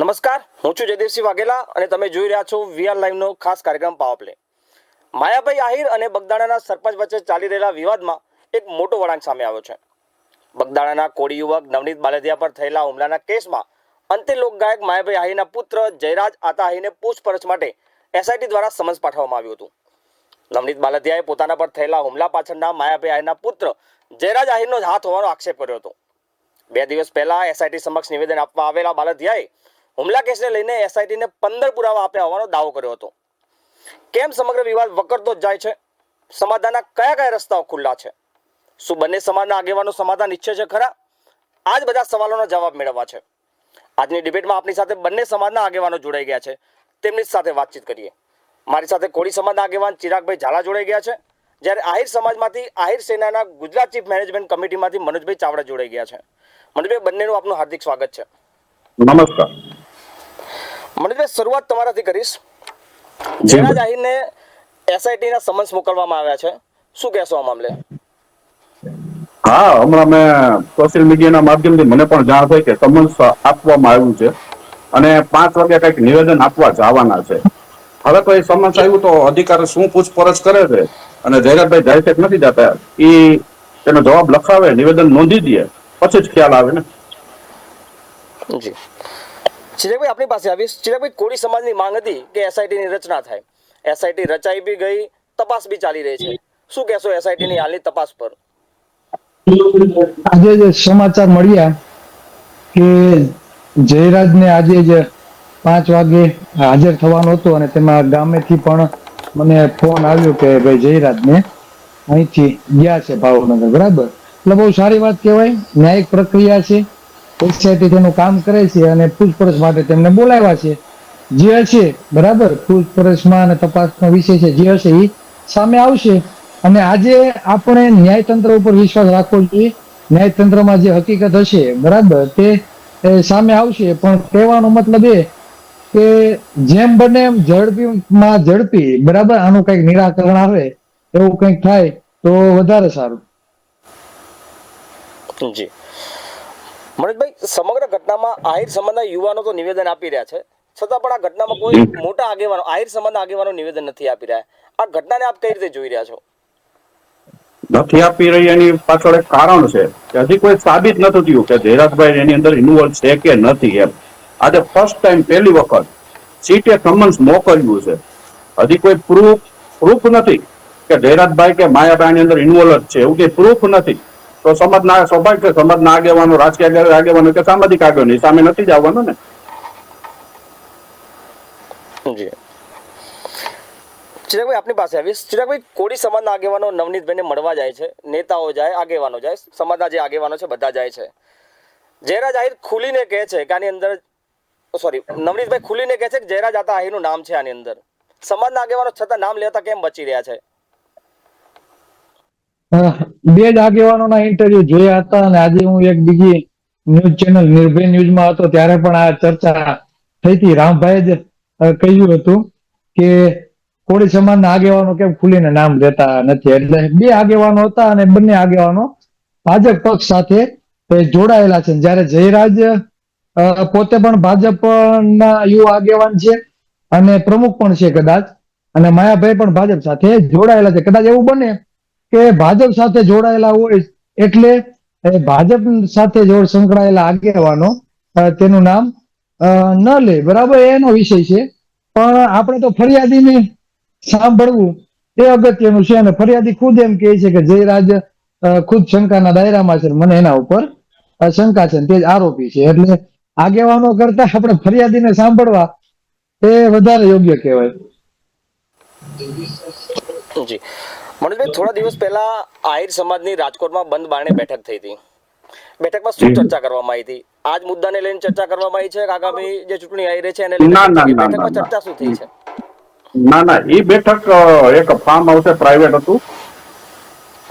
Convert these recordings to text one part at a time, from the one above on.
નમસ્કાર, હું છું જયદેવસિંહ વાઘેલા અને તમે જોઈ રહ્યા છો વીઆર લાઈવનો ખાસ કાર્યક્રમ પાવર પ્લે. માયાભાઈ આહિર અને બગદાણાના સરપંચ વચ્ચે ચાલી રહેલા વિવાદમાં એક મોટો વળાંક સામે આવ્યો છે. બગદાણાના કોળી યુવક નવનીત બાલદિયા પર થયેલા હુમલાના કેસમાં અંતે લોકગાયક માયાભાઈ આહિરના પુત્ર જયરાજ આતા આહિરને પૂછપરછ માટે એસઆઈટી દ્વારા સમન્સ પાઠવવામાં આવ્યું હતું. નવનીત બાલદિયાએ પોતાના પર થયેલા હુમલા પાછળના માયાભાઈ આહિરના પુત્ર જયરાજ આહિરનો જ હાથ હોવાનો આક્ષેપ કર્યો હતો. 2 દિવસ પહેલા એસઆઈટી સમક્ષ નિવેદન આપવા આવેલા બાલદિયાએ હુમલા કેસને લઈને એસઆઈટીને 15 પુરાવા આપ્યા હોવાનો દાવો કર્યો હતો. કેમ સમગ્ર વિવાદ વકરતો જ જાય છે? સમાધાનના કયા કયા રસ્તાઓ ખુલ્લા છે? શું બંને સમાજના આગેવાનો સમાધાન ઈચ્છે છે ખરા? આ જ બધા સવાલોનો જવાબ મેળવવા છે. આજની ડિબેટમાં આપણી સાથે બંને સમાજના આગેવાનો જોડાઈ ગયા છે. તેમની સાથે વાતચીત કરીએ. મારી સાથે કોળી સમાજના આગેવાન ચિરાગભાઈ ઝાલા જોડાઈ ગયા છે, જ્યારે આહિર સમાજમાંથી આહિર સેનાના ગુજરાત ચીફ મેનેજમેન્ટ કમિટીમાંથી મનોજભાઈ ચાવડા જોડાઈ ગયા છે. મનોજભાઈ, બંનેનું આપનું હાર્દિક સ્વાગત છે. નમસ્કાર. મનોજભાઈ, શરૂઆત તમારાથી કરીશ. જયરાજ આહિરને એસઆઈટીના સમન્સ મોકલવામાં આવ્યા છે, શું કહેશો આ મામલે? હા, હમણાં મેં સોશિયલ મીડિયાના માધ્યમથી મને પણ જાણ થઈ કે સમન્સ આપવામાં આવ્યું છે અને 5 વાગે કંઈક નિવેદન આપવા જવાના છે. હવે તો એ સમન્સ આવ્યું તો અધિકારી શું પૂછપરછ કરે છે અને જયરાજભાઈ જાય છે કે નથી જતા એ તેનો જવાબ લખાવે, નિવેદન નોંધી દે, પછી જ ખ્યાલ આવે ને. જી ચિરાગભાઈ, આપણી પાસે આવીશ. ચિરાગભાઈ, કોળી સમાજની માંગ હતી કે એસઆઈટીની રચના થાય. એસઆઈટી રચાઈ બી ગઈ, તપાસ બી ચાલી રહી છે. શું કહેશો એસઆઈટીની હાલની તપાસ પર? આજે જે સમાચાર મળ્યા કે જયરાજને આજે જ 5 વાગે હાજર થવાનું હતું અને તેમાં ગામેથી પણ મને ફોન આવ્યો કે ભાઈ જયરાજને અહીંથી ગયા છે ભાવનગર. બરાબર, એટલે બહુ સારી વાત કહેવાય. ન્યાયિક પ્રક્રિયા છે, એસઆઈટી તેનું કામ કરે છે અને પૂછપરછ માટે તેમને બોલાવ્યા છે. જે હશે બરાબર, પૂછપરછમાં અને તપાસનો વિષય છે, જે હશે એ સામે આવશે. અને આજે આપણે ન્યાયતંત્ર ઉપર વિશ્વાસ રાખવો જોઈએ. ન્યાયતંત્રમાં જે હકીકત હશે બરાબર તે સામે આવશે. પણ કહેવાનો મતલબ એ કે જેમ બને એમ ઝડપી બરાબર આનું કંઈક નિરાકરણ આવે, એવું કંઈક થાય તો વધારે સારું. જી મનોજભાઈ, સમગ્ર ઘટનામાં આહિર સમાજના યુવાનો તો નિવેદન આપી રહ્યા છે, છતાં પણ આ ઘટનામાં કોઈ મોટા આગેવાનો, આહિર સમાજના આગેવાનો નિવેદન નથી આપી રહ્યા. આ ઘટનાને આપ કઈ રીતે જોઈ રહ્યા છો? નથી આપી રહી એની પાછળ એક કારણ છે કે હજી કોઈ સાબિત નથી થયું કે જયરાજભાઈ એની અંદર ઇન્વોલ્વ છે કે નથી એમ. આજે ફર્સ્ટ ટાઈમ પહેલી વખત સીટે સમન્સ મોકલ્યું છે. હજી કોઈ પ્રૂફ નથી કે જયરાજભાઈ કે માયાભાઈ ની અંદર ઇન્વોલ્વ છે, એવું કઈ પ્રૂફ નથી. તો સમાજના સ્વાભાવિક છે, સમાજના આગેવાનો, રાજકીય આગેવાનો કે સામાજિક આગેવાનો સામે નથી જ આવવાનો ને. જી ચિરાગભાઈ, આપની પાસે આવીશ. ચિરાગભાઈ, કોળી સમાજના આગેવાનો નવનીતભાઈને મળવા જાય છે, નેતાઓ જાય, આગેવાનો જાય, સમાજના જે આગેવાનો છે બધા જાય છે. જયરાજ આહિર ખુલીને કહે છે કે આની અંદર નવનીતભાઈ ખુલીને કહે છે કે જયરાજ આતા આહિરનું નામ છે આની અંદર. સમાજના આગેવાનો છતાં નામ લેતા કેમ બચી રહ્યા છે? બે જ આગેવાનોના ઇન્ટરવ્યુ જોયા હતા અને આજે હું એક બીજી ન્યૂઝ ચેનલ નિર્ભય ન્યૂઝમાં હતો ત્યારે પણ આ ચર્ચા થઈ હતી. રામભાઈ જ કહ્યું હતું કે કોળી સમાજના આગેવાનો કેમ ખુલીને નામ લેતા નથી. એટલે બે આગેવાનો હતા અને બંને આગેવાનો ભાજપ પક્ષ સાથે જોડાયેલા છે. જ્યારે જયરાજ પોતે પણ ભાજપના યુવા આગેવાન છે અને પ્રમુખ પણ છે કદાચ, અને માયાભાઈ પણ ભાજપ સાથે જોડાયેલા છે. કદાચ એવું બને કે ભાજપ સાથે જોડાયેલા હોય એટલે ભાજપ સાથે સંકળાયેલા આગેવાનો તેનું નામ ન લે, બરાબર, એનો વિષય છે. પણ આપણે તો ફરિયાદીને સાંભળવું એ અગત્યનું છે. અને ફરિયાદી ખુદ એમ કહે છે કે જયરાજ ખુદ શંકાના દાયરામાં છે, મને એના ઉપર શંકા છે, તે જ આરોપી છે. એટલે આગેવાનો કરતા આપણે ફરિયાદીને સાંભળવા એ વધારે યોગ્ય કહેવાય. જી મનોજભાઈ, થોડા દિવસ પહેલા આહિર સમાજની રાજકોટમાં બંધ બારણે બેઠક થઈ હતી. બેઠકમાં શું ચર્ચા કરવામાં આવી હતી? આજ મુદ્દાને લઈને ચર્ચા કરવામાં આવી છે કે આગામી જે ચૂંટણી આવી રહી છે એને લઈને ના ના ના બેઠકમાં ના ચર્ચા શું થઈ છે? ના ના, એ બેઠક એક ફાર્મ હાઉસે પ્રાઇવેટ હતું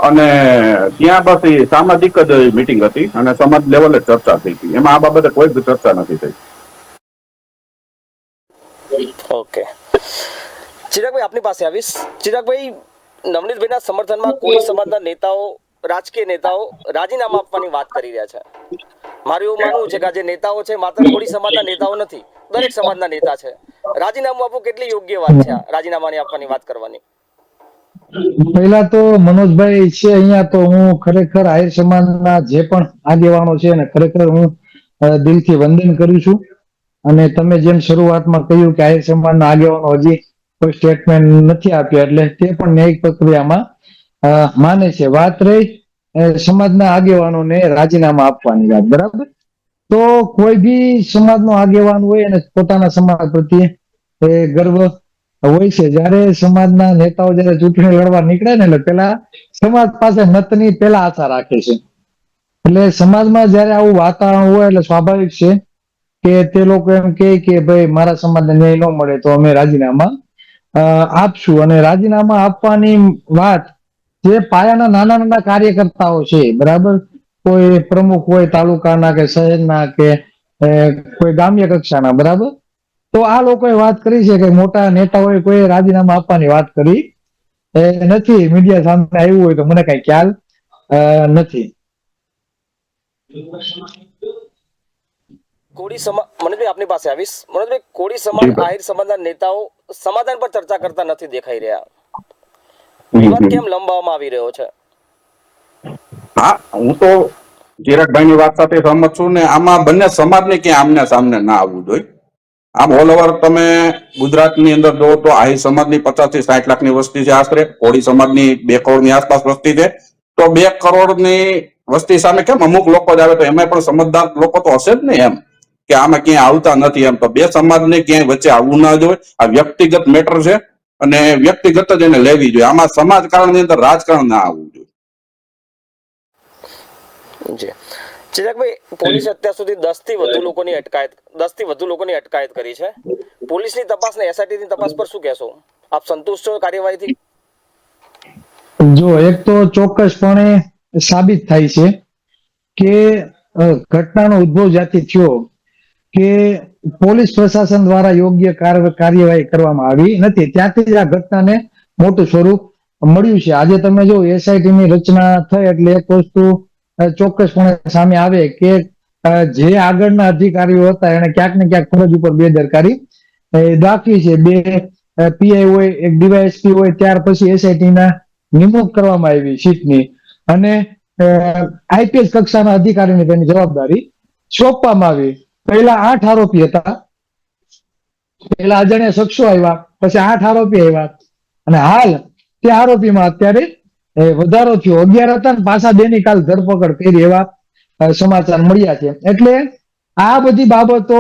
અને ત્યાં બસ એ સામાજિક જ મીટિંગ હતી અને સમાજ લેવલે ચર્ચા થઈ હતી. એમાં આ બાબતે કોઈ જ ચર્ચા નથી થઈ. ઓકે ચિરાગભાઈ, આપની પાસે આવીશ. ચિરાગભાઈ, નવનીતભાઈના સમર્થનમાં કોળી સમાજના નેતાઓ, રાજકીય નેતાઓ રાજીનામા આપવાની વાત કરી રહ્યા છે. મારું એવું માનવું છે કે આ જે નેતાઓ છે માત્ર કોળી સમાજના નેતાઓ નથી, દરેક સમાજના નેતા છે. રાજીનામું આપવું કેટલી યોગ્ય વાત છે? રાજીનામાની આપવાની વાત કરવાની. પહેલા તો મનોજભાઈ છે અહીંયા, તો હું ખરેખર આહિર સમાજના જે પણ આગેવાનો છે ને ખરેખર હું દિલથી વંદન કરું છું. અને તમે જેમ શરૂઆતમાં કહ્યું કે આહિર સમાજના આગેવાનો હજી કોઈ સ્ટેટમેન્ટ નથી આપ્યા, એટલે તે પણ ન્યાયિક પ્રક્રિયામાં માને છે. વાત રહી સમાજના આગેવાનોને રાજીનામા આપવાની વાત, બરાબર. તો કોઈ બી સમાજનો આગેવાન હોય અને પોતાના સમાજ પ્રત્યે ગર્વ હોય છે. જયારે સમાજના નેતાઓ જયારે ચૂંટણી લડવા નીકળે ને એટલે પેલા સમાજ પાસે મતની પેલા આશા રાખે છે. એટલે સમાજમાં જયારે આવું વાતાવરણ હોય એટલે સ્વાભાવિક છે કે તે લોકો એમ કે ભાઈ મારા સમાજને ન્યાય ન મળે તો અમે રાજીનામા આપશું. અને રાજીનામા આપવાની વાત જે પાયાના નાના નાના કાર્યકર્તાઓ છે, બરાબર, કોઈ પ્રમુખ હોય તાલુકાના કે શહેરના કે કોઈ ગામ્ય કક્ષાના, બરાબર, તો આ લોકોએ વાત કરી છે કે મોટા નેતાઓએ કોઈ રાજીનામા આપવાની વાત કરી નથી. મીડિયા સામે આવ્યું હોય તો મને કઈ ખ્યાલ નથી. કોળી સમાજ, મનોજભાઈ આપની પાસે આવીશ. મનોજભાઈ, કોળી સમાજ આહિર સમાજના નેતાઓ સમાધાન પર ચર્ચા કરતા નથી દેખાઈ રહ્યા. વિવાદ કેમ લંબાવવામાં આવી રહ્યો છે? હા, હું તો ચિરાગભાઈની વાત સાથે સહમત છું ને. આમાં બંને સમાજને ક્યાં આમને સામને ના આવવું જોઈએ. આમ ઓલ ઓવર તમે ગુજરાતની અંદર જો તો આહિર સમાજની 50 થી 60 લાખની વસ્તી છે આશરે. કોળી સમાજની 2 કરોડની આસપાસ વસ્તી છે. તો 2 કરોડની વસ્તી સામે કેમ અમુક લોકો જ આવે? તો એમાં પણ સમજદાર લોકો તો હશે જ ને, એમ કે આમાં ક્યાંય આવતા નથી એમ. તો 2 સમાજને ક્યાંય વચ્ચે આવવું ના જોઈએ. આ વ્યક્તિગત મેટર છે અને વ્યક્તિગત જ એને લેવી જોઈએ. આમાં સમાજકારણની અંદર રાજકારણ ના આવવું જોઈએ. જી ચિરાગભાઈ, પોલીસે અત્યાર સુધી 10 થી વધુ લોકોની અટકાયત કરી છે. પોલીસની તપાસ ને એસઆઈટીની તપાસ પર શું કહેશો? આપ સંતુષ્ટ છો કાર્યવાહીથી? જો એક તો ચોક્કસપણે સાબિત થાય છે કે ઘટનાનો ઉદ્ભવ જ્યાંથી થયો કે પોલીસ પ્રશાસન દ્વારા યોગ્ય કાર્યવાહી કરવામાં આવી નથી, ત્યાંથી જ આ ઘટનાને મોટું સ્વરૂપ મળ્યું છે. આજે તમે જો એસઆઈટી ની રચના થઈ એટલે એક વસ્તુ ચોક્કસપણે સામે આવે કે જે આગળના અધિકારીઓ હતા એને ક્યાંક ને ક્યાંક ફરજ ઉપર બેદરકારી દાખવી છે. 2 પીઆઈ હોય, એક ડીવાયએસપી હોય, ત્યાર પછી એસઆઈટી ના નિમણૂક કરવામાં આવી સીટની, અને આઈપીએસ કક્ષાના અધિકારીને તેની જવાબદારી સોંપવામાં આવી. પહેલા 8 આરોપી હતા, પહેલા અજાણ્યા શખ્સો આવ્યા, પછી 8 આરોપી આવ્યા, અને હાલ તે આરોપીમાં અત્યારે વધારો થયો. 11 હતા ને પાછા 2 ની કાલ ધરપકડ કરી એવા સમાચાર મળ્યા છે. એટલે આ બધી બાબતો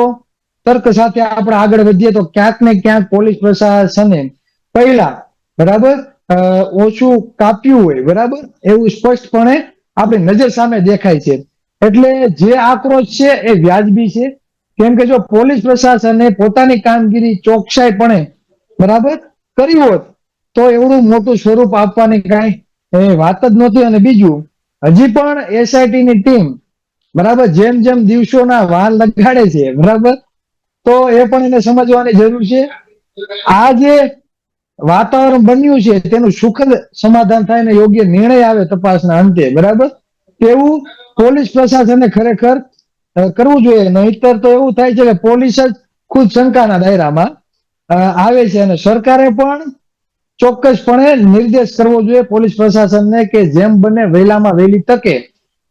તર્ક સાથે આપણે આગળ વધીએ તો ક્યાંક ને ક્યાંક પોલીસ પ્રશાસને પહેલા, બરાબર, ઓછું કાપ્યું હોય, બરાબર, એવું સ્પષ્ટપણે આપણી નજર સામે દેખાય છે. એટલે જે આક્રોશ છે એ વ્યાજબી છે. કેમ કે જો પોલીસ પ્રશાસને પોતાની કામગીરી ચોકસાઈપણે, બરાબર, કરી હોત તો એવડું મોટું સ્વરૂપ આપવાની કાંઈ વાત જ નહોતી. અને બીજું, હજી પણ એસઆઈટી ની ટીમ, બરાબર, જેમ જેમ દિવસોના વાર લગાડે છે, બરાબર, તો એ પણ એને સમજવાની જરૂર છે. આ જે વાતાવરણ બન્યું છે તેનું સુખદ સમાધાન થાય ને યોગ્ય નિર્ણય આવે તપાસના અંતે, બરાબર, તેવું પોલીસ પ્રશાસને ખરેખર કરવું જોઈએ. નહીતર તો એવું થાય છે કે પોલીસ જ ખુદ શંકાના દાયરામાં આવે છે. અને સરકારે પણ ચોક્કસપણે નિર્દેશ કરવો જોઈએ પોલીસ પ્રશાસનને કે જેમ બને વહેલામાં વહેલી તકે,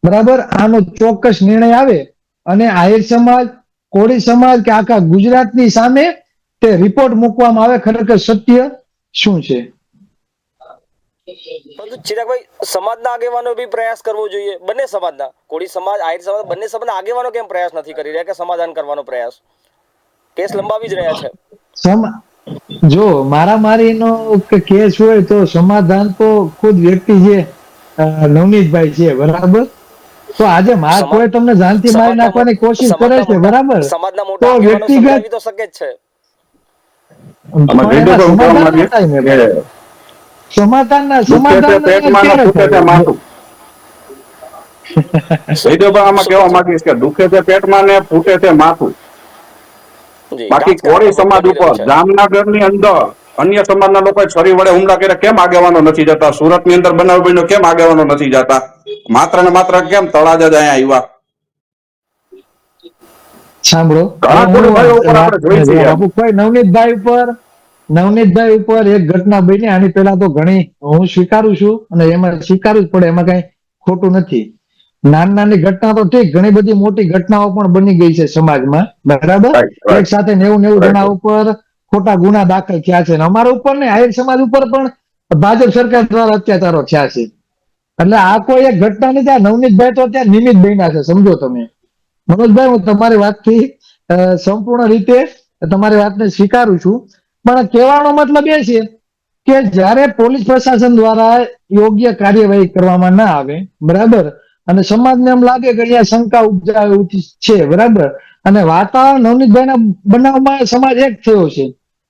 બરાબર, આનો ચોક્કસ નિર્ણય આવે અને આહિર સમાજ, કોળી સમાજ કે આખા ગુજરાતની સામે તે રિપોર્ટ મૂકવામાં આવે ખરેખર સત્ય શું છે. પરંતુ ચિરાગભાઈ, સમાજના આગેવાનો બી પ્રયાસ કરવો જોઈએ. બંને સમાજના, કોળી સમાજ, આહિર સમાજ, બંને સમાજના આગેવાનો કેમ પ્રયાસ નથી કરી રહ્યા કે સમાધાન કરવાનો પ્રયાસ? કેસ લંબાવી જ રહ્યા છે. જો મારામારીનો કેસ હોય તો સમાધાન તો ખુદ વ્યક્તિ જે નવનીતભાઈ છે, બરાબર, તો આજે કોઈ તમને જાનથી મારી નાખવાની કોશિશ કરે છે, બરાબર, સમાજના તો મોટા આગેવાનો વ્યક્તિગત સમજાવી તો શકે જ છે. આમાં પણ એના જયદેવભાઈ હું કહેવા સમાધાન ના માંગીશ થાય ને કે ભાઈ. દુખે છે સમાધાન પેટમાં ને ક્યારે ફૂટે છે થાય? માથું. જયદેવભાઈ આમાં શું કહો કહેવા છો? માંગીશ કે દુખે છે પેટમાં ને ફૂટે છે માથું. જી, બાકી રાજકારણ કોળી લગભગ સમાજ બની ઉપર રહ્યું છે. જામનગરની અંદર અન્ય સમાજના લોકોએ છરી વડે હુમલા કર્યા, કેમ આગેવાનો નથી જતા? સુરતની અંદર બનાવ બન્યો, કેમ આગેવાનો નથી જતા? માત્ર ને માત્ર કેમ તળાજા જ અહીંયા આવ્યા? સાંભળો, ઘણા હવે હું કોળીભાઈઓ ઉપર વાત આપણે જોઈ છીએ એમ. બાપુભાઈ નવનીતભાઈ ઉપર એક ઘટના બની. આની પહેલા તો ઘણી હું સ્વીકારું છું અને એમાં સ્વીકારવું જ પડે, એમાં કઈ ખોટું નથી. નાની નાની ઘટના તો ઠીક, ઘણી બધી મોટી ઘટનાઓ પણ બની ગઈ છે સમાજમાં, બરાબર. રાઈટ એક રાઈટ સાથે 90 રાઈટ. જણા ઉપર ખોટા ગુના દાખલ થયા છે અને અમારા ઉપર ને આહિર સમાજ ઉપર પણ ભાજપ સરકાર દ્વારા અત્યાચારો થયા છે. એટલે આ કોઈ એક ઘટના નથી. આ નવનીતભાઈ તો અત્યારે નિમિત્ત બન્યા છે, સમજો તમે. મનોજભાઈ, હું તમારી વાતથી સંપૂર્ણ રીતે તમારી વાતને સ્વીકારું છું, પણ કહેવાનો મતલબ એ છે કે જ્યારે પોલીસ પ્રશાસન દ્વારા યોગ્ય કાર્યવાહી કરવામાં ના આવે, બરાબર, અને સમાજને એમ લાગે કે અહીંયા શંકા ઉપજાવી છે, બરાબર, અને વાતાવરણ નવનીતભાઈના બનાવમાં સમાજ એક થયો છે,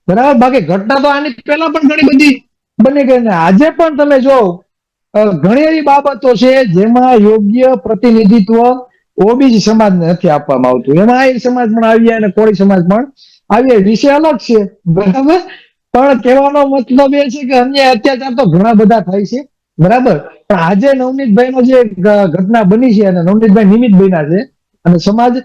બરાબર. બાકી ઘટના તો આની પહેલા પણ ઘણી બધી બની ગઈ ને આજે પણ તમે જો ઘણી એવી બાબતો છે જેમાં યોગ્ય પ્રતિનિધિત્વ ઓબીસી સમાજને નથી આપવામાં આવતું. એમાં આહિર સમાજ પણ આવી અને કોળી સમાજ પણ આવી. વિષય અલગ છે, બરાબર, પણ કહેવાનો મતલબ એ છે કે અન્ય અત્યાચાર તો ઘણા બધા થાય છે, બરાબર. પણ આજે નવનીતભાઈ નો જે ઘટના બની છે અને નવનીતભાઈ નિમિત્ત બન્યા છે અને સમાજ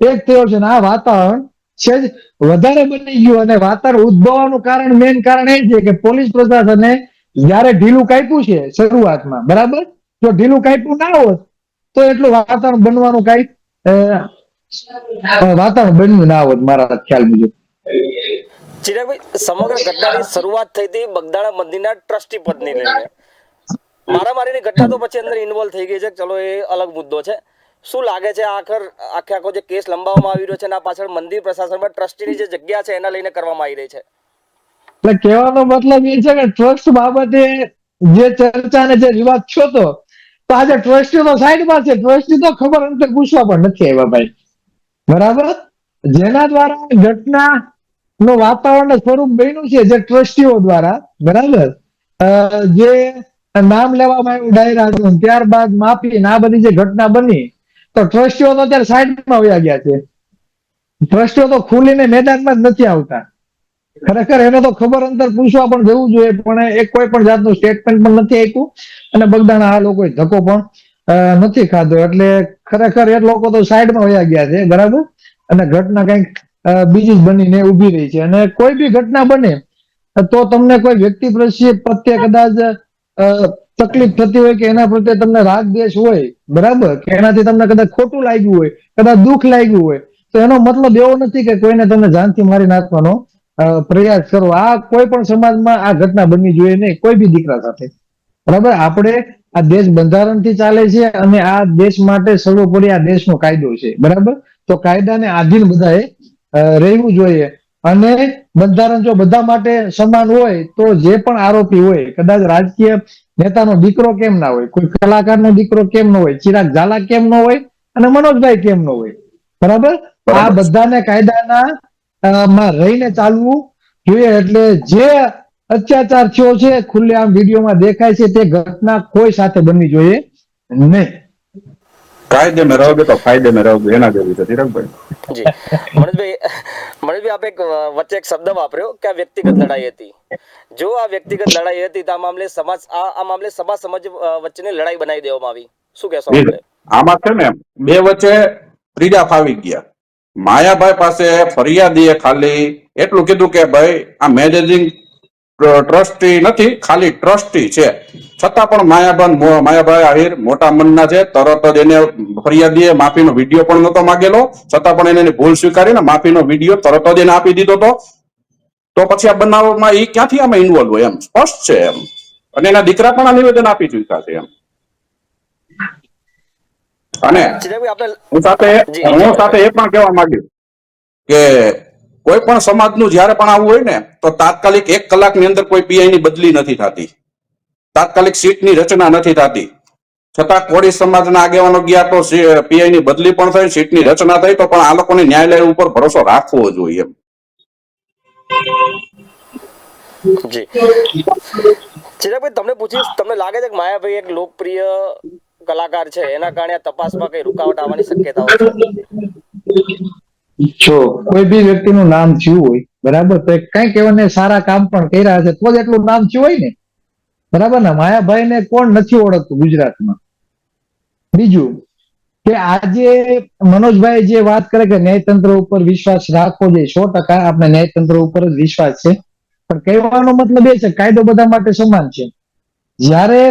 એક થયો છે અને આ વાતાવરણ છે જ વધારે બની ગયું. અને વાતાવરણ ઉદ્ભવવાનું કારણ, મેઇન કારણ એ છે કે પોલીસ પ્રશાસને જયારે ઢીલું કાપ્યું છે શરૂઆતમાં, બરાબર, જો ઢીલું કાપ્યું ના હોત તો એટલું વાતાવરણ બનવાનું કઈ વાતાવરણ બન્યું ના હોત મારા ખ્યાલ મુજબ. ચિરાગભાઈ, સમગ્ર ઘટનાની શરૂઆત થઈ હતી બગદાણા મંદિરના ટ્રસ્ટી પદને લઈને. મારામારીની ઘટના તો પછી અંદર ઇન્વોલ્વ થઈ ગઈ છે, ચલો એ અલગ મુદ્દો છે. શું લાગે છે આખો જે કેસ લંબાવવામાં આવી રહ્યો છે એના પાછળ મંદિર પ્રશાસનમાં ટ્રસ્ટીની જે જગ્યા છે એના લઈને કરવામાં આવી રહી છે? એટલે કહેવાનો મતલબ એ છે કે ટ્રસ્ટ બાબતે જે ચર્ચા અને જે વિવાદ થયો તો આજે ટ્રસ્ટી તો સાઈડમાં છે. ટ્રસ્ટી તો ખબર અંતર પૂછવા પણ નથી આવ્યા, ભાઈ, બરાબર. જેના દ્વારા ઘટના નું વાતાવરણ સ્વરૂપ બન્યું છે, જે ટ્રસ્ટીઓ દ્વારા, બરાબર, જે નામ લેવામાં આવ્યું ડાયરા, ત્યારબાદ માફી, આ બધી જે ઘટના બની, તો ટ્રસ્ટીઓ તો અત્યારે સાઈડમાં વયા ગયા છે. ટ્રસ્ટીઓ તો ખુલીને મેદાનમાં જ નથી આવતા. ખરેખર એને તો ખબર અંતર પૂછવા પણ જવું જોઈએ, પણ એક કોઈ પણ જાતનું સ્ટેટમેન્ટ પણ નથી આપ્યું અને બગદાણા આ લોકોએ ધક્કો પણ નથી ખાધો. એટલે ખરેખર એ લોકો તો સાઈડમાં વયા ગયા છે, બરાબર, અને ઘટના કંઈક બીજી જ બનીને ઉભી રહી છે. અને કોઈ બી ઘટના બને તો તમને કોઈ વ્યક્તિ પ્રત્યે કદાચ તકલીફ થતી હોય કે એના પ્રત્યે તમને રાગ દ્વેષ હોય, બરાબર, કે એનાથી તમને કદાચ ખોટું લાગ્યું હોય, કદાચ દુઃખ લાગ્યું હોય, તો એનો મતલબ એવો નથી કે કોઈને તમે જાનથી મારી નાખવાનો પ્રયાસ કરો. આ કોઈ પણ સમાજમાં આ ઘટના બનવી જોઈએ નહીં, કોઈ બી દીકરા સાથે, બરાબર. આપણે આ દેશ બંધારણથી ચાલે છે અને આ દેશ માટે સર્વોપરી આ દેશનો કાયદો છે, બરાબર. તો કાયદાને આધીન બધાએ રહેવું જોઈએ. અને બંધારણ જો બધા માટે સમાન હોય તો જે પણ આરોપી હોય, કદાચ રાજકીય નેતાનો દીકરો કેમ ના હોય, કોઈ કલાકારનો દીકરો કેમ ન હોય, ચિરાગ ઝાલા કેમ ન હોય અને મનોજભાઈ કેમ ન હોય, બરાબર. આ બરાબર. બધાને કાયદાના માં રહીને ચાલવું જોઈએ. એટલે જે અત્યાચાર થયો છે ખુલ્લેઆમ વિડીયોમાં દેખાય છે તે ઘટના કોઈ સાથે બનવી જોઈએ નહીં. કાયદે મેં રહોગે તો ફાયદે મેં રહોગે, એના જેવું છે ચિરાગભાઈ. જી મનોજભાઈ આપે વચ્ચે એક શબ્દ વાપર્યો કે આ વ્યક્તિગત લડાઈ હતી. જો આ વ્યક્તિગત લડાઈ હતી તો આ મામલે સમાજ સમજ વચ્ચેની લડાઈ બનાવી દેવામાં આવી. શું કહેશો આપણે? આમાં છે ને બે વચ્ચે ત્રીજા ફાવી ગયા. માયાભાઈ પાસે ફરિયાદીએ ખાલી એટલું કીધું કે ભાઈ આ મેનેજિંગ ટ્રસ્ટી નથી, ખાલી ટ્રસ્ટી છે. છતાં પણ માયાભાઈ આહિર મોટા મનના છે. તરત જ એને ફરિયાદીએ માફીનો વિડીયો પણ નતો માંગેલો, છતાં પણ એને ભૂલ સ્વીકારીને માફીનો વિડીયો તરત જ એને આપી દીધો હતો. તો પછી આ બનાવમાં એ ક્યાંથી આમાં ઇન્વોલ્વ હોય, એમ સ્પષ્ટ છે એમ. અને એના દીકરા પણ આ નિવેદન આપી ચૂક્યા છે એમ. અને હું સાથે એ પણ કહેવા માંગ્યું કે કોઈ પણ સમાજનું જયારે પણ આવું હોય ને તો તાત્કાલિક 1 કલાકની અંદર કોઈ પીઆઈ ની બદલી નથી થતી, તાત્કાલિક સીટની રચના નથી થતી. છતાં કોળી સમાજના આગેવાનો ગયા તો પીઆઈ ની બદલી પણ થઈ, સીટની રચના થઈ. તો પણ આ લોકોને ન્યાયાલય ઉપર ભરોસો રાખવો જોઈએ એમ. જી ચિરાગભાઈ, તમને પૂછીશ, તમને લાગે છે કે માયાભાઈ એક લોકપ્રિય કલાકાર છે, એના કારણે તપાસમાં કઈ રૂકાવટ આવવાની શક્યતાઓ છે? જો કોઈ બી વ્યક્તિનું નામ થયું હોય, બરાબર, તો કઈક એવાને સારા કામ પણ કર્યા હશે તો જ એટલું નામ થયું હોય ને, બરાબર ને. માયાભાઈ ને કોણ નથી ઓળખતું ગુજરાતમાં? બીજું કે આજે મનોજભાઈ જે વાત કરે કે ન્યાયતંત્ર ઉપર વિશ્વાસ રાખવો જોઈએ, 100% આપણે ન્યાયતંત્ર ઉપર જ વિશ્વાસ છે, પણ કહેવાનો મતલબ એ છે કાયદો બધા માટે સમાન છે. જ્યારે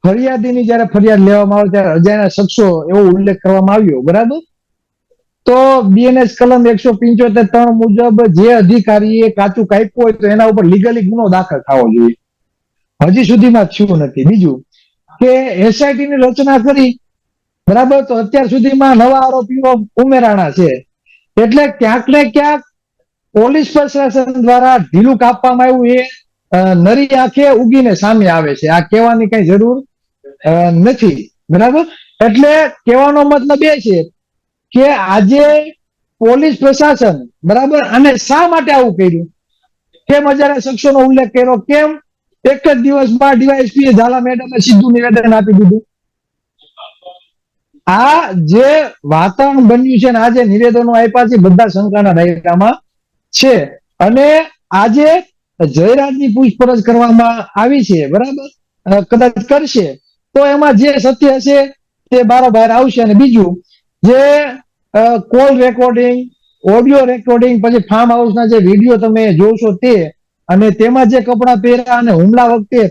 ફરિયાદીની જયારે ફરિયાદ લેવામાં આવે ત્યારે અજાણ્યા શખ્સો એવો ઉલ્લેખ કરવામાં આવ્યો, બરાબર, તો બીએનએસ કલમ 175(3) મુજબ જે અધિકારીએ કાચું કાપ્યું હોય તો એના ઉપર લીગલી ગુનો દાખલ થવો જોઈએ. હજી સુધીમાં થયું નથી. બીજું કે એસઆઈટી ની રચના કરી, બરાબર, તો અત્યાર સુધીમાં નવા આરોપીઓ ઉમેરાણા છે. એટલે ક્યાંક ને ક્યાંક પોલીસ પ્રશાસન દ્વારા ઢીલું કાપવામાં આવ્યું એ નરી આંખે ઉગીને સામે આવે છે. આ કહેવાની કઈ જરૂર નથી, બરાબર. એટલે કહેવાનો મતલબ એ છે કે આજે પોલીસ પ્રશાસન, બરાબર, અને શા માટે આવું કર્યું, કેમ અજાણ્યા શખ્સોનો ઉલ્લેખ કર્યો, કેમ એક જ દિવસમાં ડીવાયએસપી ઝાલા મેડમે સીધું નિવેદન આપી દીધું. આ જે વાતાવરણ બન્યું છે ને આ જે નિવેદનો આપ્યા છે બધા શંકાના દાયરામાં છે. અને આજે જયરાજની પૂછપરછ કરવામાં આવી છે, બરાબર, કદાચ કરશે તો એમાં જે સત્ય હશે તે બારોબાર આવશે. અને બીજું જે કોલ રેકોર્ડિંગ, ઓડિયો રેકોર્ડિંગ, પછી ફાર્મ હાઉસના જે વિડીયો તમે જોશો તે, અને તેમાં જે કપડાં પહેર્યા અને હુમલા વખતે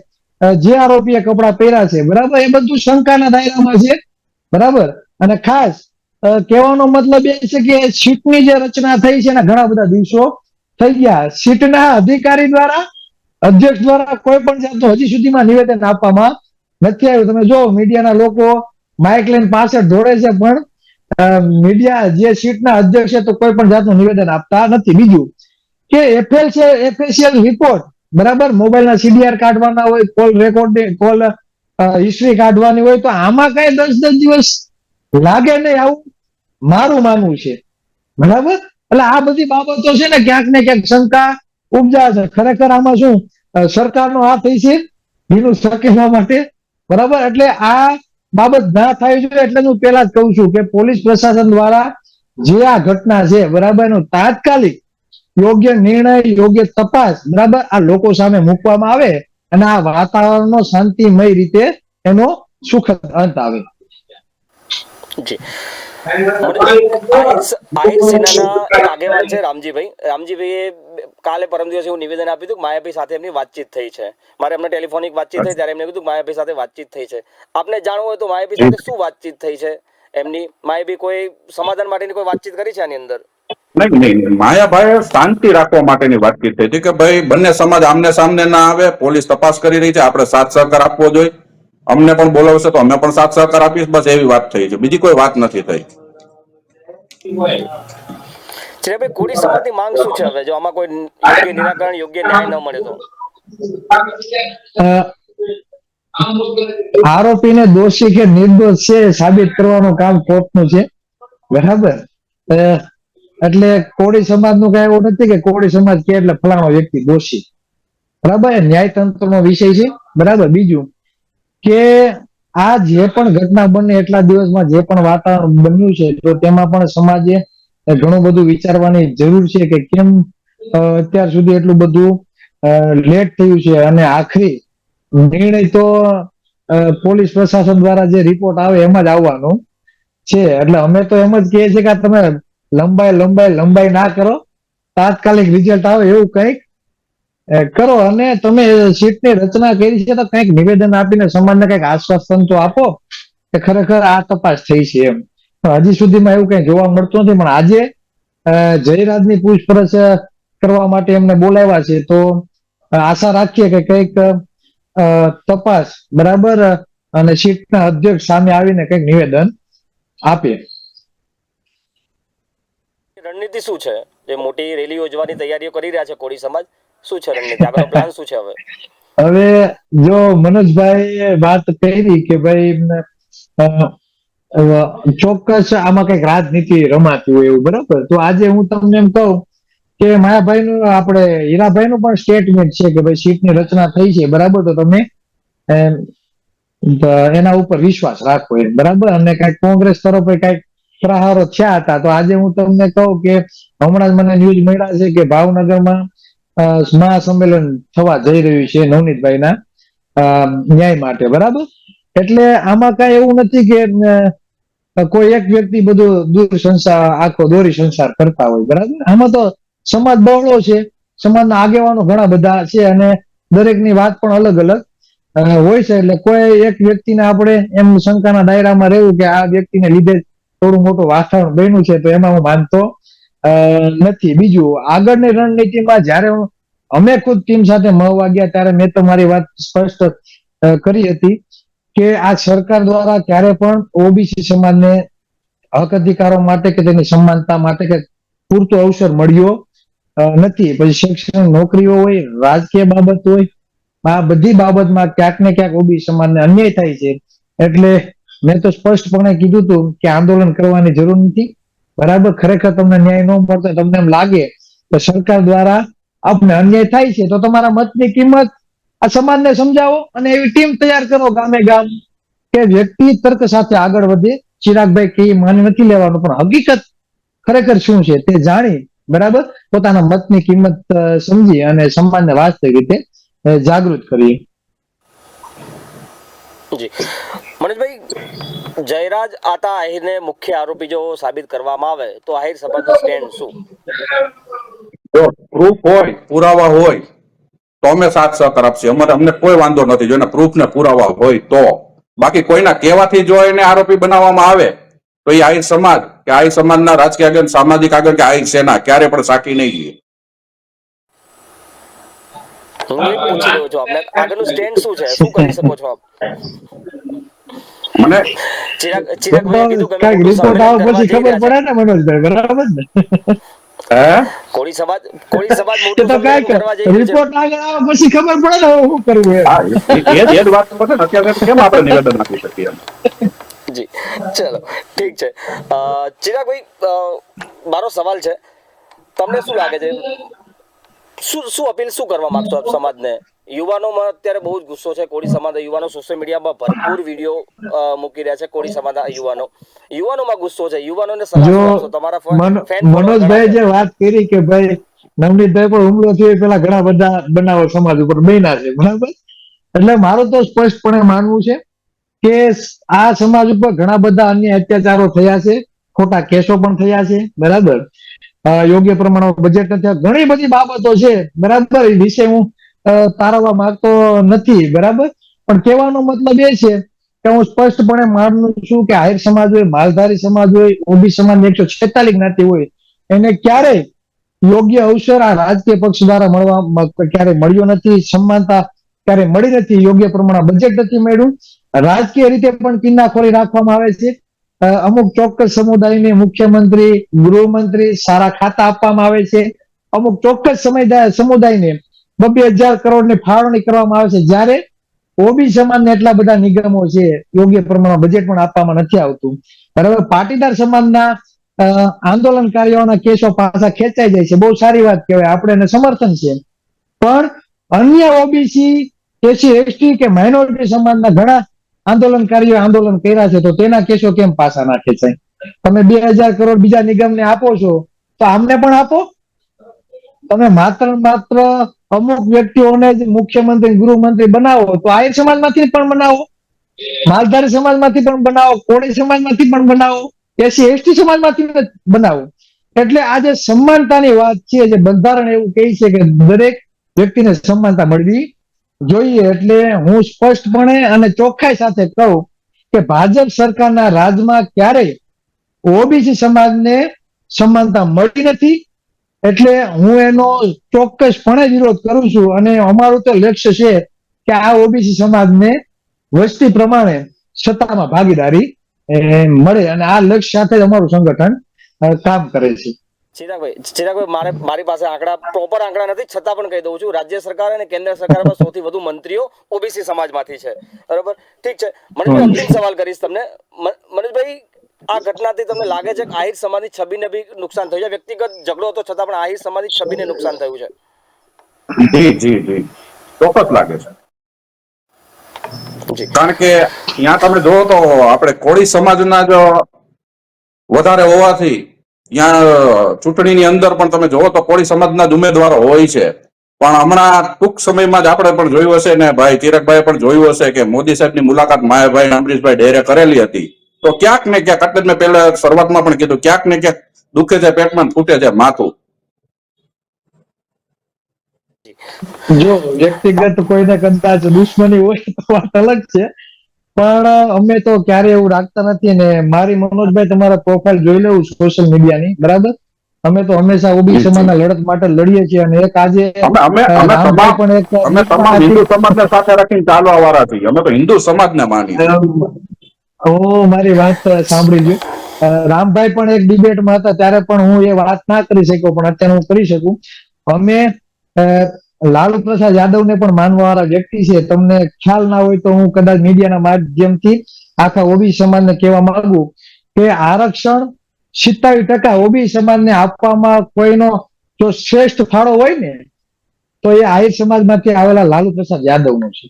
જે આરોપીએ કપડાં પહેર્યા છે, બરાબર, એ બધું શંકાના દાયરામાં છે, બરાબર. અને ખાસ કહેવાનો મતલબ એ છે કે સીટની જે રચના થઈ છે એના ઘણા બધા દિવસો થઈ ગયા. સીટના અધિકારી દ્વારા, અધ્યક્ષ દ્વારા કોઈ પણ જાતનું હજી સુધીમાં નિવેદન આપવામાં નથી આવ્યું. તમે જો મીડિયાના લોકો માઇક લઈને પાછળ દોડે છે, પણ મીડિયા જે સીટના અધ્યક્ષ છે તો કોઈ પણ જાતનું નિવેદન આપતા નથી. બીજું કે એફએલ છે, એફએસએલ રિપોર્ટ, બરાબર, મોબાઈલના સીડીઆર કાઢવાના હોય, કોલ રેકોર્ડિંગ, કોલ હિસ્ટ્રી કાઢવાની હોય, તો આમાં કઈ 10-10 દિવસ લાગે નહીં, આવું મારું માનવું છે, બરાબર. એટલે આ બધી બાબતો છે ને ક્યાંક ને ક્યાંક શંકા ઉપજાવે છે. ખરેખર આમાં શું સરકારનો હાથ છે એનું શકેવા માટે, બરાબર. એટલે આ બાબત ના થાય જોઈએ. એટલે હું પેલા જ કહું છું કે પોલીસ પ્રશાસન દ્વારા જે આ ઘટના છે, બરાબર, એનું તાત્કાલિક યોગ્ય નિર્ણય, યોગ્ય તપાસ, બરાબર, આ લોકો સામે મૂકવામાં આવે અને આ વાતાવરણનો શાંતિમય રીતે એનો સુખદ અંત આવે. જી મનોજભાઈ, આહિર સેનાના એક આગેવાન છે રામજીભાઈ. રામજીભાઈએ કાલે પરમ દિવસે એવું નિવેદન આપ્યું હતું કે માયાભાઈ સાથે એમની વાતચીત થઈ છે. મારે એમને ટેલિફોનિક વાતચીત થઈ ત્યારે એમને કીધું માયાભાઈ સાથે વાતચીત થઈ છે. આપને જાણવું હોય તો માયાભાઈ સાથે શું વાતચીત થઈ છે એમની? માયાભાઈ કોઈ સમાધાન માટેની કોઈ વાતચીત કરી છે આની અંદર? નહીં, માયાભાઈએ શાંતિ રાખવા માટેની વાતચીત થઈ હતી કે ભાઈ બંને સમાજ આમને સામને ના આવે, પોલીસ તપાસ કરી રહી છે, આપણે સાથ સહકાર આપવો જોઈએ, અમને પણ બોલાવશે તો અમે પણ સાથ સહકાર આપીશ, બસ એવી વાત થઈ છે, બીજી કોઈ વાત નથી થઈ. ચિરાગભાઈ, કોળી સમાજની માંગ શું છે હવે જો આમાં કોઈ યોગ્ય નિરાકરણ, યોગ્ય ન્યાય ન મળે તો? આરોપીને દોષી કે નિર્દોષ છે સાબિત કરવાનું કામ કોર્ટનું છે, બરાબર. એટલે કોળી સમાજનું કઈ એવું નથી કે કોળી સમાજ કે એટલે ફલાણો વ્યક્તિ દોષી, બરાબર. ન્યાયતંત્રનો વિષય છે, બરાબર. બીજું કે આ જે પણ ઘટના બને એટલા દિવસમાં જે પણ વાતાવરણ બન્યું છે તો તેમાં પણ સમાજે ઘણું બધું વિચારવાની જરૂર છે કે કેમ અત્યાર સુધી એટલું બધું લેટ થયું છે. અને આખરી નિર્ણય તો પોલીસ પ્રશાસન દ્વારા જે રિપોર્ટ આવે એમાં જ આવવાનો છે. એટલે અમે તો એમ જ કહીએ છીએ કે તમે લંબાઈ ના કરો, તાત્કાલિક રિઝલ્ટ આવે એવું કંઈક કરો. અને તમે સીટની રચના કરી છે તો કંઈક નિવેદન આપીને સમાજને કંઈક આશ્વાસન તો આપો કે ખરેખર આ તપાસ થઈ છે એમ. હજી સુધીમાં એવું કંઈ જોવા મળતું નથી. પણ આજે જયરાજની પૂછપરછ કરવા માટે એમને બોલાવ્યા છે તો આશા રાખીએ કે કંઈક તપાસ, બરાબર, અને સીટના અધ્યક્ષ સામે આવીને કંઈક નિવેદન આપે. રણનીતિ શું છે? જે મોટી રેલી યોજવાની તૈયારીઓ કરી રહ્યા છે કોળી સમાજ, શું છે રણનીતિ? આગળનો પ્લાન શું છે હવે? હવે જો મનોજભાઈ વાત કરી કે ભાઈ ચોક્કસ આમાં કઈક રાજનીતિ રમાતી હોય એવું, બરાબર. તો આજે હું તમને એમ કહું કે માયાભાઈ નું, આપણે હીરાભાઈ નું પણ સ્ટેટમેન્ટ છે કે ભાઈ સીટની રચના થઈ છે, બરાબર, તો તમે એના ઉપર વિશ્વાસ રાખો એમ, બરાબર. અને કઈક કોંગ્રેસ તરફ કઈક પ્રહારો થયા હતા. તો આજે હું તમને કહું કે હમણાં જ મને ન્યૂઝ મળ્યા છે કે ભાવનગરમાં મહાસંમેલન થવા જઈ રહ્યું છે નવનીતભાઈના ન્યાય માટે, બરાબર. એટલે આમાં કઈ એવું નથી કે કોઈ એક વ્યક્તિ બધું દૂર સંસાર આખો દોરી સંસાર કરતા હોય, બરાબર. આમાં તો સમાજ બહોળો છે, સમાજના આગેવાનો ઘણા બધા છે, અને દરેકની વાત પણ અલગ અલગ હોય છે. એટલે કોઈ એક વ્યક્તિને આપણે એમ શંકાના દાયરામાં રહેવું કે આ વ્યક્તિને લીધે થોડું મોટું વાતાવરણ બન્યું છે, તો એમાં હું માનતો નથી. બીજું, આગળની રણનીતિમાં જયારે અમે ખુદ ટીમ સાથે મળવા ગયા ત્યારે મેં તો મારી વાત સ્પષ્ટ કરી હતી કે આ સરકાર દ્વારા ક્યારે પણ ઓબીસી સમાજને હક અધિકારો માટે કે તેની સમાનતા માટે કે પૂરતો અવસર મળ્યો નથી. પછી શિક્ષણ, નોકરીઓ હોય, રાજકીય બાબત હોય, આ બધી બાબતમાં ક્યાંક ને ક્યાંક ઓબીસી સમાજને અન્યાય થાય છે. એટલે મેં તો સ્પષ્ટપણે કીધું હતું કે આંદોલન કરવાની જરૂર નથી, બરાબર. ખરેખર તમને ન્યાય ન મળતો, તમને એમ લાગે કે સરકાર દ્વારા આપણે અન્યાય થાય છે, તો તમારા મતની કિંમત આ સમાજને સમજાવો અને એવી ટીમ તૈયાર કરો ગામે ગામ કે વ્યક્તિ તર્ક સાથે આગળ વધે. ચિરાગભાઈ કે માની નથી લેવાનું, પણ હકીકત ખરેખર શું છે તે જાણી, બરાબર, પોતાના મતની કિંમત સમજી અને સમાજને વાસ્તવિક રીતે જાગૃત કરીએ. જી મનોજભાઈ, જયરાજ આતા આહિરને મુખ્ય આરોપી જો સાબિત કરવામાં આવે તો આહિર સમાજનું સ્ટેન્ડ શું? જો પ્રૂફ હોય, પુરાવા હોય તો અમે સાથ સહકાર આપશે. અમને કોઈ વાંધો નથી જો એના પ્રૂફ ને પુરાવા હોય તો. બાકી કોઈના કહેવાથી જો એને આરોપી બનાવવામાં આવે તો એ આહિર સમાજ કે આહિર સમાજના રાજકીય આગળ, સામાજિક આગળ કે આહિર સેના ક્યારે પણ સાકી નહીં લે. હું એ પૂછી રહ્યો છું આપને, આગળનું સ્ટેન્ડ શું છે, શું કરી શકો છો આપ? મને ચિરાગભાઈએ કીધું કે અમે કાંઈક મોટું રિપોર્ટ સંમેલન આવે કરવા પછી જઈ ખબર રહ્યા પડે ને મનોજભાઈ, બરાબર ને? હે કોળી સમાજ એ મોટું તો સંમેલન કરવા જઈ કાંઈક રહ્યું છે. રિપોર્ટ આગળ આવે પછી ખબર પડે ને હવે શું કરવું એમ. હા, એ જ વાત છે ને. અત્યારે કેમ આપણે નિવેદન આપી શકીએ એમ? જી ચલો ઠીક છે. ચિરાગભાઈ, મારો સવાલ છે, તમને શું લાગે છે, શું અપીલ શું કરવા માંગશો આપ સમાજને? યુવાનોમાં અત્યારે બહુ જ ગુસ્સો છે. કોળી સમાજના યુવાનો સોશિયલ મીડિયામાં ભરપૂર વિડીયો મૂકી રહ્યા છે. કોળી સમાજના યુવાનોમાં ગુસ્સો છે. યુવાનોને સલાહ જો શું આપશો? તમારા ફેન ફોલોઅર ઘણા મનોજભાઈ છે. જે વાત કરી કે ભાઈ નવનીતભાઈ પર હુમલો થયો, પેલા ઘણા બધા બનાવો સમાજ ઉપર બન્યા છે, બરાબર. એટલે મારું તો સ્પષ્ટપણે માનવું છે કે આ સમાજ ઉપર ઘણા બધા અન્ય અત્યાચારો થયા છે, ખોટા કેસો પણ થયા છે, બરાબર. યોગ્ય પ્રમાણમાં બજેટ નથી, ઘણી બધી બાબતો છે, બરાબર. એ વિશે હું તારવવા માંગતો નથી, બરાબર. પણ કહેવાનો મતલબ એ છે કે હું સ્પષ્ટપણે માનું છું કે આહિર સમાજ હોય, માલધારી સમાજ હોય, ઓબી સમાજ 146 જ્ઞાતિ હોય, એને ક્યારેય યોગ્ય અવસર આ રાજકીય પક્ષ દ્વારા ક્યારે મળ્યો નથી. સમાનતા ક્યારે મળી નથી, યોગ્ય પ્રમાણમાં બજેટ નથી મળ્યું. રાજકીય રીતે પણ કિન્નાખોરી રાખવામાં આવે છે. અમુક ચોક્કસ સમુદાયને મુખ્યમંત્રી, ગૃહમંત્રી, સારા ખાતા આપવામાં આવે છે. અમુક ચોક્કસ સમુદાયને 2,000 કરોડની ફાળવણી કરવામાં આવે છે, જ્યારે ઓબી સમાજને એટલા બધા નિગમો છે, યોગ્ય પ્રમાણમાં બજેટ પણ આપવામાં નથી આવતું, બરાબર. પાટીદાર સમાજના આંદોલનકારીઓના કેસો પાછા ખેંચાઈ જાય છે, બહુ સારી વાત કહેવાય, આપણે એને સમર્થન છે. પણ અન્ય ઓબીસી, એસસી, એસટી કે માઇનોરિટી સમાજના ઘણા આંદોલનકારીઓ આંદોલન કર્યા છે, તો તેના કેસો કેમ પાછા ના ખેંચાય? તમે 2,000 કરોડ બીજા નિગમને આપો છો, તો આમને પણ આપો. તમે માત્ર માત્ર અમુક વ્યક્તિઓને જ મુખ્યમંત્રી, ગૃહમંત્રી બનાવો તો આહિર સમાજમાંથી પણ બનાવો, માલધારી સમાજમાંથી પણ બનાવો, કોળી સમાજમાંથી પણ બનાવો, એસસી એસટી સમાજમાંથી બનાવો. એટલે આ જે સમાનતાની વાત છે, જે બંધારણ એવું કહે છે કે દરેક વ્યક્તિને સમાનતા મળવી જોઈએ. એટલે હું સ્પષ્ટપણે અને ચોખ્ખાઈ સાથે કહું કે ભાજપ સરકારના રાજમાં ક્યારેય ઓબીસી સમાજને સમાનતા મળી નથી. એટલે હું એનો ચોક્કસપણે વિરોધ કરું છું, અને અમારું તો લક્ષ્ય છે કે આ ઓબીસી સમાજને વસ્તી પ્રમાણે સત્તામાં ભાગીદારી મળે, અને આ લક્ષ્ય સાથે જ અમારું સંગઠન કામ કરે છે. ચિરાગભાઈ, મારી પાસે પ્રોપર આંકડા નથી, છતાં પણ કહી દઉં છું, રાજ્ય સરકાર અને કેન્દ્ર સરકારમાં સૌથી વધુ મંત્રીઓ ઓબીસી સમાજમાંથી છે, બરોબર. ઠીક છે મનોજભાઈ, અંતિમ સવાલ કરીશ તમને. મનોજભાઈ, આ ઘટનાથી તમને લાગે છે કે આહિર સમાજની છબીને બી નુકસાન થયું છે? વ્યક્તિગત ઝઘડો હતો છતાં પણ આહિર સમાજની છબીને નુકસાન થયું છે? જી જી જી, ચોક્કસ લાગે છે. કારણ કે ત્યાં તમે જોવો તો આપણે કોળી સમાજના જ વધારે હોવાથી ત્યાં ચૂંટણીની અંદર પણ તમે જોવો તો કોળી સમાજના જ ઉમેદવારો હોય છે. પણ હમણાં ટૂંક સમયમાં જ આપણે પણ જોયું હશે ને ભાઈ ચિરાગભાઈએ પણ જોયું હશે કે મોદી સાહેબની મુલાકાત માયાભાઈ અને અમરીશભાઈ ડેરે કરેલી હતી. તો ક્યાંક ને ક્યાંક, એટલે જ મેં પહેલા શરૂઆતમાં પણ કીધું, ક્યાંક ને ક્યાંક દુખે છે પેટમાં ને ફૂટે છે માથું. જો વ્યક્તિગત કોઈને કદાચ દુશ્મની હોય તો વાત અલગ છે, પણ અમે તો ક્યારે એવું રાખતા નથી. ને મારી મનોજભાઈ તમારા પ્રોફાઇલ જોઈ લેવું સોશિયલ મીડિયાની, બરાબર? અમે તો હંમેશા ઓબીસી સમાજના લડત માટે લડીએ છીએ, અને એક આજે અમે અમે અમે રામભાઈ તમામ પણ એક અમે તમામ હિન્દુ સમાજને સાથે રાખીને ચાલવા વાળા છીએ. અમે તો હિન્દુ સમાજને માની છીએ. હું મારી વાત સાંભળી લ્યો. રામભાઈ પણ એક ડિબેટમાં હતા ત્યારે પણ હું એ વાત ના કરી શક્યો, પણ અત્યારે હું કરી શકું. અમે અ, લાલુ પ્રસાદ યાદવને પણ માનવા વાળા વ્યક્તિ છે. તમને ખ્યાલ ના હોય તો હું કદાચ મીડિયાના માધ્યમથી આખા ઓબીસી સમાજને કહેવા માંગુ કે આરક્ષણ 27% ઓબીસી સમાજને આપવામાં કોઈનો જો શ્રેષ્ઠ ફાળો હોય ને, તો એ આહિર સમાજમાંથી આવેલા લાલુ પ્રસાદ યાદવનો છે.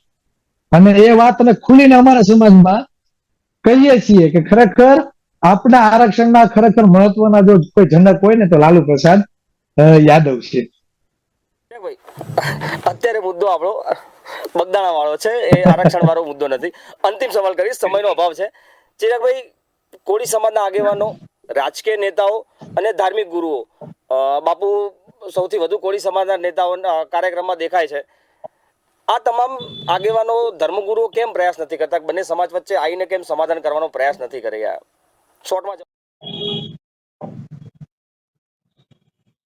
અને એ વાતને ખુલીને અમારા સમાજમાં કહીએ છીએ કે ખરેખર આપણા આરક્ષણના ખરેખર મહત્વના જો કોઈ જનક હોય ને તો લાલુ પ્રસાદ યાદવ છે. ભાઈ અત્યારે મુદ્દો આપણો બગદાણા વાળો છે, એ આરક્ષણ વાળો મુદ્દો નથી. અંતિમ સવાલ કરીશ, સમયનો અભાવ છે. ચિરાગભાઈ, કોળી સમાજના આગેવાનો, રાજકીય નેતાઓ અને ધાર્મિક ગુરુઓ, બાપુ સૌથી વધુ કોળી સમાજના નેતાઓ કાર્યક્રમમાં દેખાય છે. આ તમામ આગેવાનો, ધર્મગુરુઓ કેમ પ્રયાસ નથી કરતા? બંને સમાજ વચ્ચે આવીને કેમ સમાધાન કરવાનો પ્રયાસ નથી કરી રહ્યા? શોર્ટમાં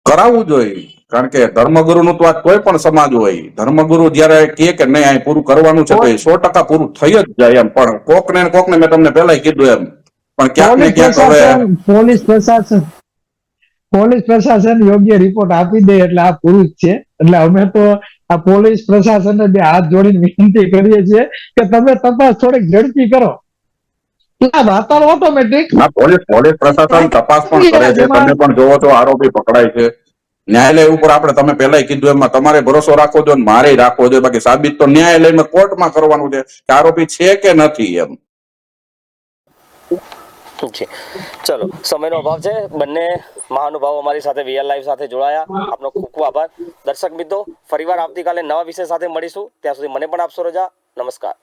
કરાવવું જોઈએ, કારણ કે ધર્મગુરુનું તો આ કોઈ પણ સમાજ હોય, ધર્મગુરુ જયારે કહે કે નહીં અહીં પૂરું કરવાનું છે તો એ 100% પૂરું થઈ જ જાય એમ. પણ કોકને ને કોકને મેં તમને પહેલા કીધું એમ, પણ ક્યાંક ને ક્યાંક હવે પોલીસ પ્રશાસન યોગ્ય રિપોર્ટ આપી દે એટલે આ પૂરું જ છે. એટલે અમે તો આ પોલીસ પ્રશાસનને બે હાથ જોડીને વિનંતી કરીએ છીએ કે તમે તપાસ થોડીક ઝડપી કરો. ઓટોમેટિક ના, પોલીસ પ્રશાસન તપાસ પણ કરે છે. તમે પણ જોવો છો આરોપી પકડાય છે. ન્યાયાલય ઉપર આપણે, તમે પહેલા કીધું એમાં તમારે ભરોસો રાખવો જોઈએ અને મારે રાખવો જોઈએ. બાકી સાબિત તો ન્યાયાલયમાં કોર્ટમાં કરવાનું છે કે આરોપી છે કે નથી એમ. જી, ચલો, સમયનો અભાવ છે. બંને મહાનુભાવો અમારી સાથે વીઆર લાઈવ સાથે જોડાયા. આપનો ખૂબ ખૂબ આભાર. દર્શક મિત્રો, ફરીવાર આવતીકાલે નવા વિષય સાથે મળીશું. ત્યાં સુધી મને પણ આપશો રજા. નમસ્કાર.